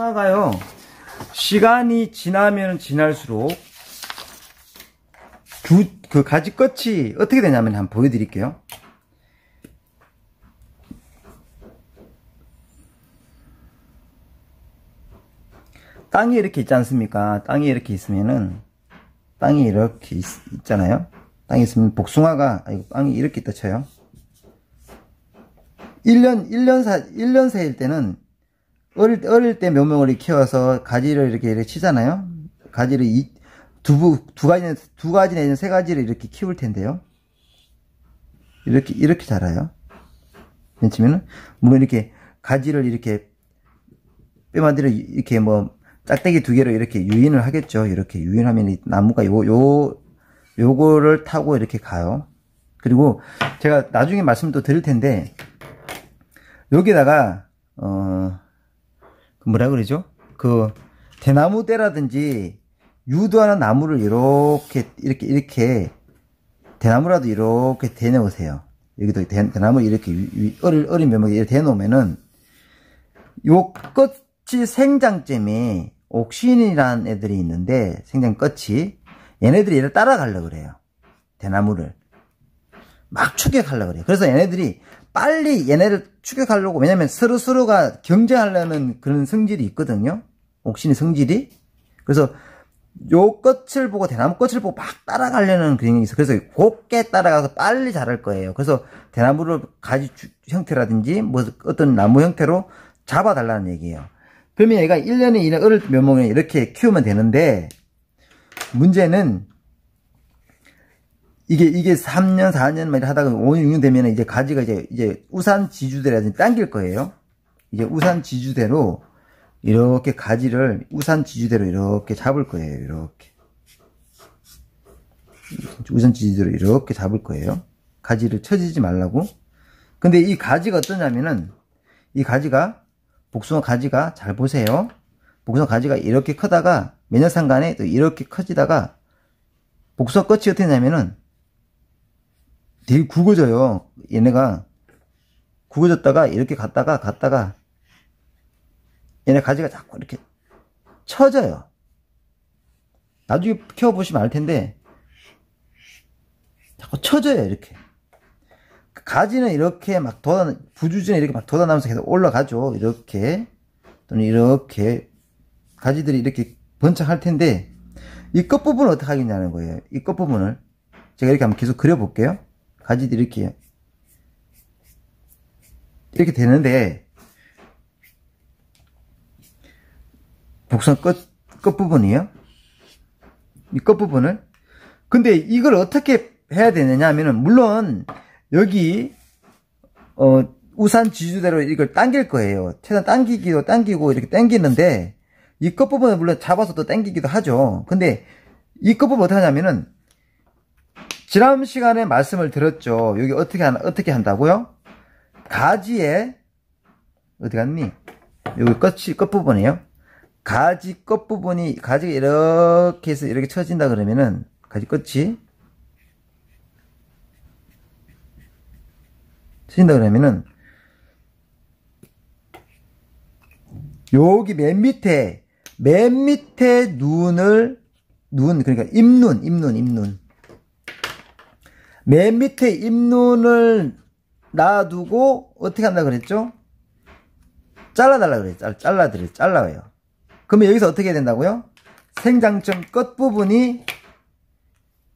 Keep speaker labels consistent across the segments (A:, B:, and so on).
A: 복숭아가요, 시간이 지나면 지날수록 그 가지 끝이 어떻게 되냐면 한번 보여드릴게요. 땅이 이렇게 있지 않습니까? 땅이 이렇게 있으면은, 땅이 이렇게 있잖아요? 땅이 있으면 복숭아가, 땅이 이렇게 있다 쳐요. 1년 새일 때는, 어릴 때 묘목을 키워서 가지를 이렇게 치잖아요? 가지를 두 가지 내지는 세 가지를 이렇게 키울 텐데요. 이렇게 자라요. 왜냐면은, 물론 이렇게 가지를 이렇게 뼈마디로 이렇게 짝대기 두 개로 이렇게 유인을 하겠죠. 이렇게 유인하면 이 나무가 요거를 타고 이렇게 가요. 그리고 제가 나중에 말씀 또 드릴 텐데, 여기다가, 뭐라 그러죠? 대나무대라든지, 유도하는 나무를 이렇게, 대나무라도 이렇게 대놓으세요. 여기도 대나무 이렇게, 어린 묘목에 이렇게 대놓으면은, 요 끝이 생장점이, 옥신이라는 애들이 있는데, 생장 끝이, 얘네들이 얘를 따라가려고 그래요. 대나무를. 막 추격하려고 그래요. 그래서 얘네들이 빨리 얘네를 추격하려고, 왜냐면 서로가 경쟁하려는 그런 성질이 있거든요. 옥신의 성질이. 그래서 요 끝을 보고, 대나무 끝을 보고 막 따라가려는 그런 게 있어요. 그래서 곱게 따라가서 빨리 자랄 거예요. 그래서 대나무를 가지 형태라든지, 어떤 나무 형태로 잡아달라는 얘기예요. 그러면 얘가 1년에 이런 어릴 묘목을 이렇게 키우면 되는데, 문제는, 이게 3년, 4년 하다가 5년, 6년 되면 이제 가지가 이제 우산 지주대라든지 당길 거예요. 이제 우산 지주대로 이렇게 가지를 우산 지주대로 이렇게 잡을 거예요. 이렇게. 우산 지주대로 이렇게 잡을 거예요. 가지를 처지지 말라고. 근데 이 가지가 어떠냐면은, 이 가지가, 복숭아 가지가, 잘 보세요. 복숭아 가지가 이렇게 크다가, 몇 년 상간에 또 이렇게 커지다가, 복숭아 끝이 어떻게 되냐면은, 되게 굵어져요. 얘네가 굵어졌다가 이렇게 갔다가 얘네 가지가 자꾸 이렇게 처져요. 나중에 키워보시면 알 텐데 자꾸 처져요. 이렇게 가지는 이렇게 막 부주전에 이렇게 막 돋아나면서 계속 올라가죠. 이렇게 또는 이렇게 가지들이 이렇게 번창할 텐데, 이 끝부분을 어떻게 하겠냐는 거예요. 이 끝부분을 제가 이렇게 한번 계속 그려볼게요. 가지들이 이렇게 되는데, 복숭아 끝부분이에요. 이 끝부분을. 근데 이걸 어떻게 해야 되느냐 하면은, 물론 여기 우산 지주대로 이걸 당길 거예요. 최대한 당기고 이렇게 당기는데, 이 끝부분을 물론 잡아서 또 당기기도 하죠. 근데 이 끝부분 어떻게 하냐면은, 지난 시간에 말씀을 드렸죠. 여기 어떻게 한다고요? 가지에, 어디 갔니? 여기 끝부분이에요. 가지 끝부분이, 가지가 이렇게 해서 이렇게 쳐진다 그러면은, 가지 끝이, 쳐진다 그러면은, 여기 맨 밑에 그러니까 잎눈. 맨 밑에 잎눈을 놔두고, 어떻게 한다 그랬죠? 잘라달라 그랬죠. 잘라요. 그러면 여기서 어떻게 해야 된다고요? 생장점 끝부분이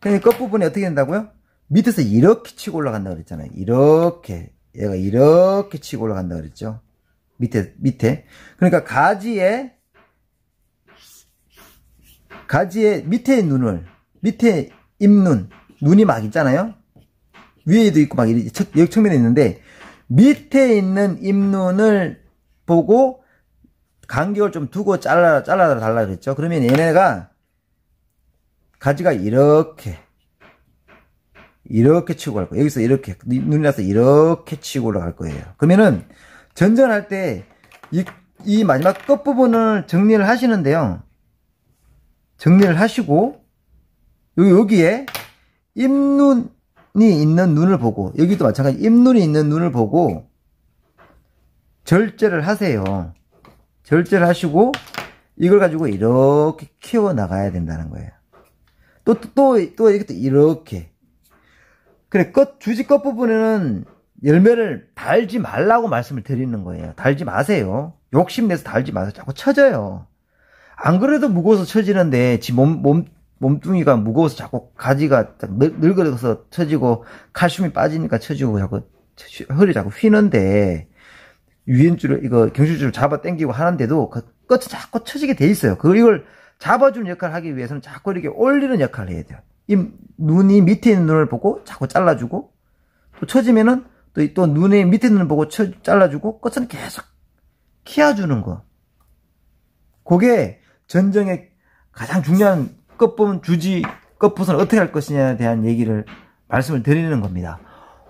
A: 어떻게 된다고요? 밑에서 이렇게 치고 올라간다 그랬잖아요. 이렇게. 얘가 이렇게 치고 올라간다 그랬죠. 밑에. 그러니까 가지에 밑에 잎눈, 눈이 막 있잖아요. 위에도 있고 막 여기 측면에 있는데, 밑에 있는 잎눈을 보고 간격을 좀 두고 잘라달라 그랬죠. 그러면 얘네가 가지가 이렇게 치고 갈 거예요. 여기서 이렇게 눈이 나서 이렇게 치고 올라갈 거예요. 그러면은 전전할 때 이 마지막 끝부분을 정리를 하시는데요. 정리를 하시고 여기에 잎눈이 있는 눈을 보고, 여기도 마찬가지 잎눈이 있는 눈을 보고 절제를 하세요. 절제하시고 이걸 가지고 이렇게 키워 나가야 된다는 거예요. 또 이렇게. 그래, 주지 끝부분에는 열매를 달지 말라고 말씀을 드리는 거예요. 달지 마세요. 욕심내서 달지 마세요. 자꾸 처져요. 안 그래도 무거워서 처지는데, 지 몸뚱이가 무거워서 자꾸 가지가 늙어서 처지고, 칼슘이 빠지니까 처지고, 자꾸, 허리 자꾸 휘는데, 유인줄을, 경실줄을 잡아 당기고 하는데도, 그 끝은 자꾸 처지게 돼 있어요. 이걸 잡아주는 역할을 하기 위해서는 자꾸 이렇게 올리는 역할을 해야 돼요. 이 눈이 밑에 있는 눈을 보고 자꾸 잘라주고, 또 처지면은, 또 눈의 밑에 눈을 보고 잘라주고, 끝은 계속 키워주는 거. 그게 전정의 가장 중요한 끝부분 끝부분을 어떻게 할 것이냐에 대한 얘기를 말씀을 드리는 겁니다.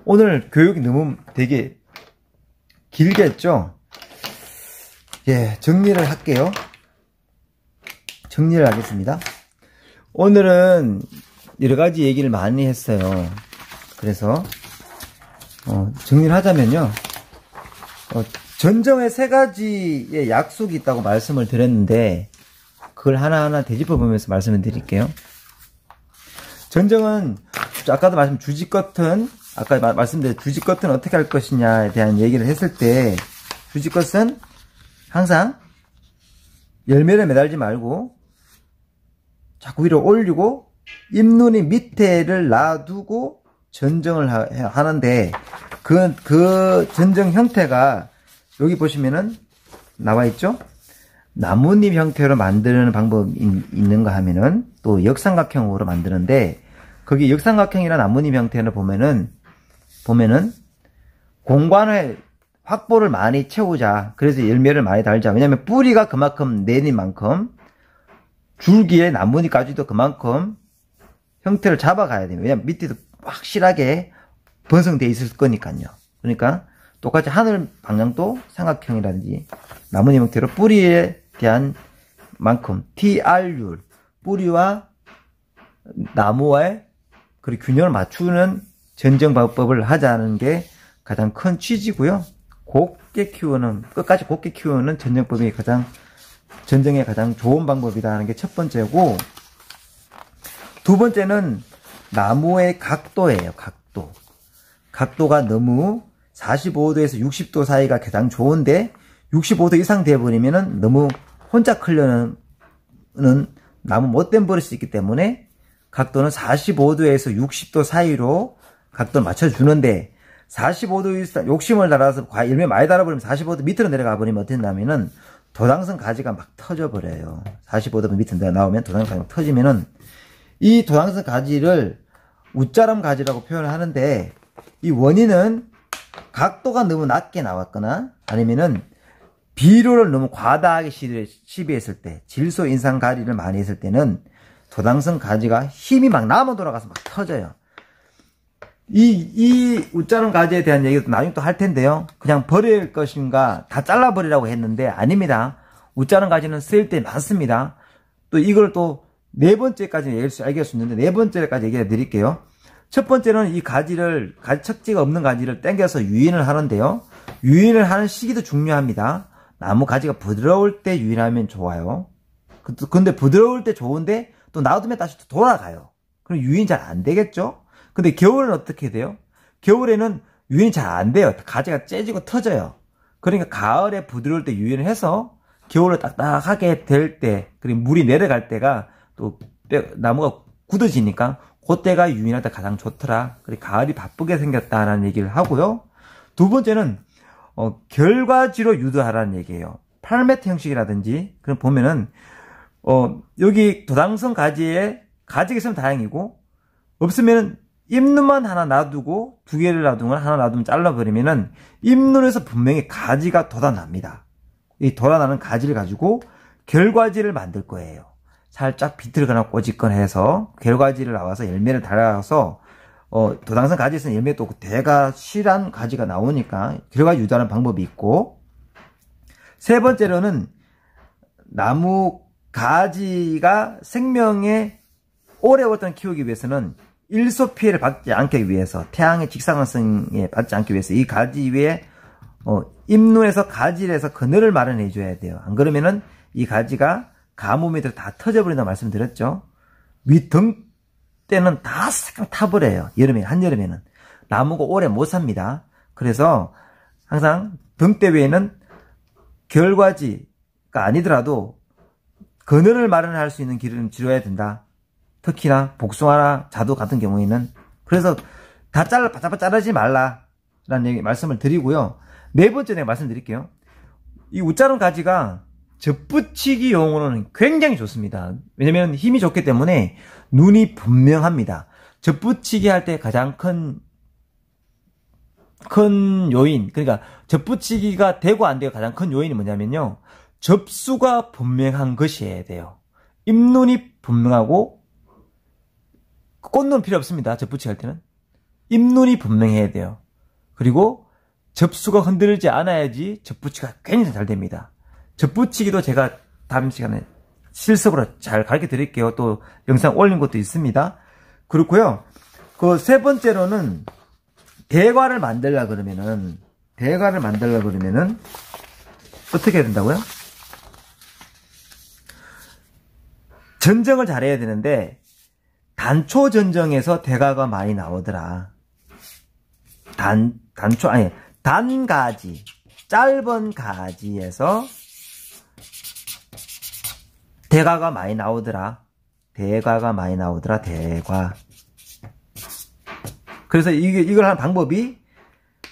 A: 오늘 교육이 너무 되게 길게 했죠? 예, 정리를 할게요. 정리를 하겠습니다. 오늘은 여러 가지 얘기를 많이 했어요. 그래서, 정리를 하자면요. 전정의 3가지의 약속이 있다고 말씀을 드렸는데, 그걸 하나하나 되짚어 보면서 말씀을 드릴게요. 전정은, 아까도 아까 말씀드린 주지껏은 어떻게 할 것이냐에 대한 얘기를 했을 때, 주지껏은 항상 열매를 매달지 말고, 자꾸 위로 올리고, 잎눈이 밑에를 놔두고 전정을 하는데, 그 전정 형태가 여기 보시면은 나와 있죠? 나뭇잎 형태로 만드는 방법이 있는가 하면은 또 역삼각형으로 만드는데, 거기 역삼각형이나 나뭇잎 형태를 보면은 공간을 확보를 많이 채우자. 그래서 열매를 많이 달자. 왜냐면 뿌리가 그만큼 내린 만큼 줄기에 나뭇잎까지도 그만큼 형태를 잡아가야 됩니다. 왜냐면 밑에도 확실하게 번성되어 있을 거니까요. 그러니까 똑같이 하늘 방향도 삼각형이라든지 나뭇잎 형태로 뿌리에 대한 만큼 TR율, 뿌리와 나무와의 그 균형을 맞추는 전정 방법을 하자는 게 가장 큰 취지고요. 끝까지 곱게 키우는 전정법이 전정의 가장 좋은 방법이라는 게 첫 번째고, 두 번째는 나무의 각도예요. 각도가 너무 45도에서 60도 사이가 가장 좋은데 65도 이상 되어버리면은 너무 혼자 크려는 나무 못된 버릴 수 있기 때문에 각도는 45도에서 60도 사이로 각도를 맞춰주는데, 45도 이상 욕심을 달아서 열매 많이 달아버리면 45도 밑으로 내려가 버리면 어떻게 된다면은 도당성 가지가 막 터져버려요. 45도 밑으로 나오면 도당성 가지가 터지면은, 이 도당성 가지를 웃자람 가지라고 표현을 하는데, 이 원인은 각도가 너무 낮게 나왔거나 아니면은 비료를 너무 과다하게 시비했을 때, 질소 인상 가리를 많이 했을 때는 도당성 가지가 힘이 막 남아 돌아가서 막 터져요. 이 웃자람 가지에 대한 얘기도 나중에 또 할 텐데요. 그냥 버릴 것인가, 다 잘라버리라고 했는데 아닙니다. 웃자람 가지는 쓰일 때 많습니다. 또 이걸 또 4번째까지 얘기할 수 있는데 4번째까지 얘기해 드릴게요. 첫 번째는 이 가지 척지가 없는 가지를 당겨서 유인을 하는데요. 유인을 하는 시기도 중요합니다. 나무 가지가 부드러울 때 유인하면 좋아요. 근데 부드러울 때 좋은데 또 놔두면 다시 또 돌아가요. 그럼 유인 잘 안 되겠죠? 근데 겨울은 어떻게 돼요? 겨울에는 유인이 잘 안 돼요. 가지가 째지고 터져요. 그러니까 가을에 부드러울 때 유인을 해서 겨울에 딱딱하게 될 때, 그리고 물이 내려갈 때가 또 나무가 굳어지니까 그때가 유인할 때 가장 좋더라. 그리고 가을이 바쁘게 생겼다라는 얘기를 하고요. 두 번째는 결과지로 유도하라는 얘기예요. 팔매트 형식이라든지 그럼 보면은 여기 도당성 가지에 가지가 있으면 다행이고, 없으면은 잎눈만 하나 놔두고 2개를 놔두거나 하나 놔두면 잘라버리면은 잎눈에서 분명히 가지가 돋아납니다. 이 돋아나는 가지를 가지고 결과지를 만들 거예요. 살짝 비틀거나 꼬집거나 해서 결과지를 나와서 열매를 달아서 도당성 가지에서는 열매 또 대가 실한 가지가 나오니까 결과 유도하는 방법이 있고, 세 번째로는 나무 가지가 생명에 오래오래 키우기 위해서는 일소 피해를 받지 않기 위해서, 태양의 직사광선에 받지 않기 위해서 이 가지 위에 잎눈에서 가지에서 그늘을 마련해 줘야 돼요. 안 그러면은 이 가지가 가뭄에 들어 다 터져버린다고 말씀드렸죠. 윗등 때는 다 싹 타버려요. 한여름에는. 나무가 오래 못 삽니다. 그래서 항상 등대 외에는 겨울가지가 아니더라도 그늘을 마련할 수 있는 길을 지어야 된다. 특히나 복숭아나 자두 같은 경우에는. 그래서 다 바짝바짝 자르지 말라라는 말씀을 드리고요. 네 번째 내가 말씀드릴게요. 이 웃자른 가지가 젖붙이기용으로는 굉장히 좋습니다. 왜냐면 힘이 좋기 때문에 눈이 분명합니다. 젖붙이기 할 때 가장 큰 요인, 그러니까 젖붙이기가 되고 안 되고 가장 큰 요인이 뭐냐면요. 접수가 분명한 것이어야 돼요. 잎눈이 분명하고 꽃눈 필요 없습니다. 젖붙이기 할 때는. 잎눈이 분명해야 돼요. 그리고 접수가 흔들리지 않아야지 젖붙이기가 굉장히 잘 됩니다. 젖붙이기도 제가 다음 시간에 실습으로 잘 가르쳐 드릴게요. 또 영상 올린 것도 있습니다. 그렇고요. 그 세 번째로는 대과를 만들려 그러면은 어떻게 해야 된다고요? 전정을 잘해야 되는데 단초 전정에서 대과가 많이 나오더라. 단가지, 짧은 가지에서 대과가 많이 나오더라. 대과. 그래서 이걸 하는 방법이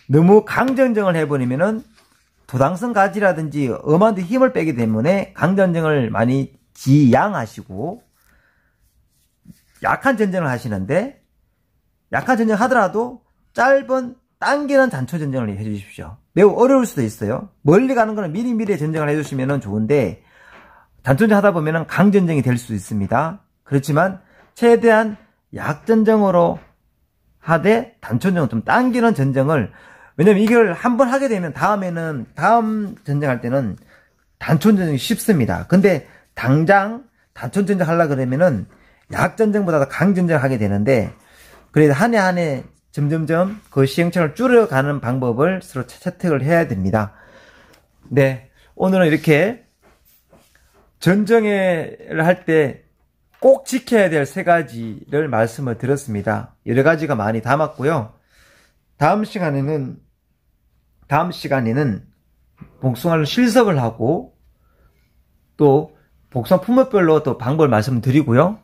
A: 너무 강전정을 해버리면은 도당성 가지라든지 엄한데 힘을 빼기 때문에 강전정을 많이 지양하시고 약한 전정을 하시는데 약한 전정 하더라도 짧은 당기는 단초 전정을 해주십시오. 매우 어려울 수도 있어요. 멀리 가는 거는 미리미리 전정을 해주시면 좋은데 단전정 하다 보면 강전정이 될 수 있습니다. 그렇지만 최대한 약전정으로 하되 단전정은 좀 당기는 전정을, 왜냐면 이걸 한번 하게 되면 다음 전정할 때는 단전정이 쉽습니다. 근데 당장 단전정 하려고 그러면은 약전정보다 강전정을 하게 되는데, 그래서 한 해 점점점 그 시행착오를 줄여가는 방법을 서로 채택을 해야 됩니다. 네, 오늘은 이렇게 전정을 할 때 꼭 지켜야 될 세 가지를 말씀을 드렸습니다. 여러 가지가 많이 담았고요. 다음 시간에는 복숭아를 실습을 하고 또 복숭아 품목별로 또 방법을 말씀드리고요.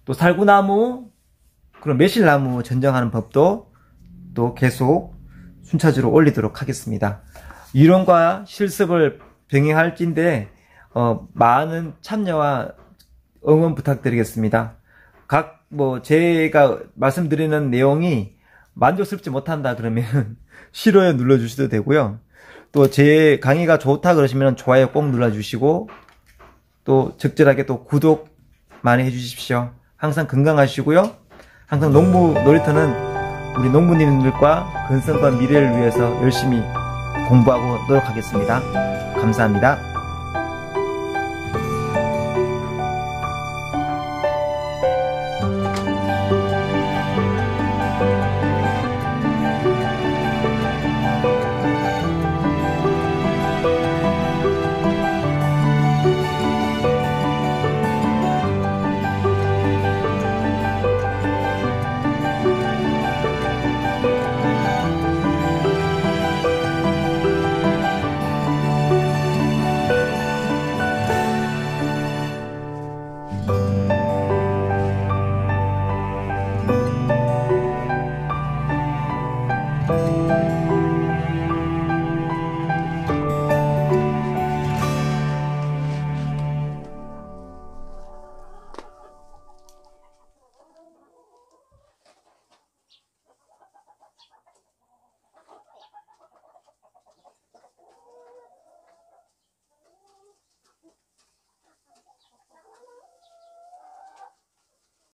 A: 또 살구나무, 그런 매실나무 전정하는 법도 또 계속 순차적으로 올리도록 하겠습니다. 이론과 실습을 병행할진데 많은 참여와 응원 부탁드리겠습니다. 제가 말씀드리는 내용이 만족스럽지 못한다 그러면 싫어요 눌러주셔도 되고요. 또 제 강의가 좋다 그러시면 좋아요 꼭 눌러주시고 또 적절하게 또 구독 많이 해주십시오. 항상 건강하시고요. 항상 농부 놀이터는 우리 농부님들과 건설과 미래를 위해서 열심히 공부하고 노력하겠습니다. 감사합니다.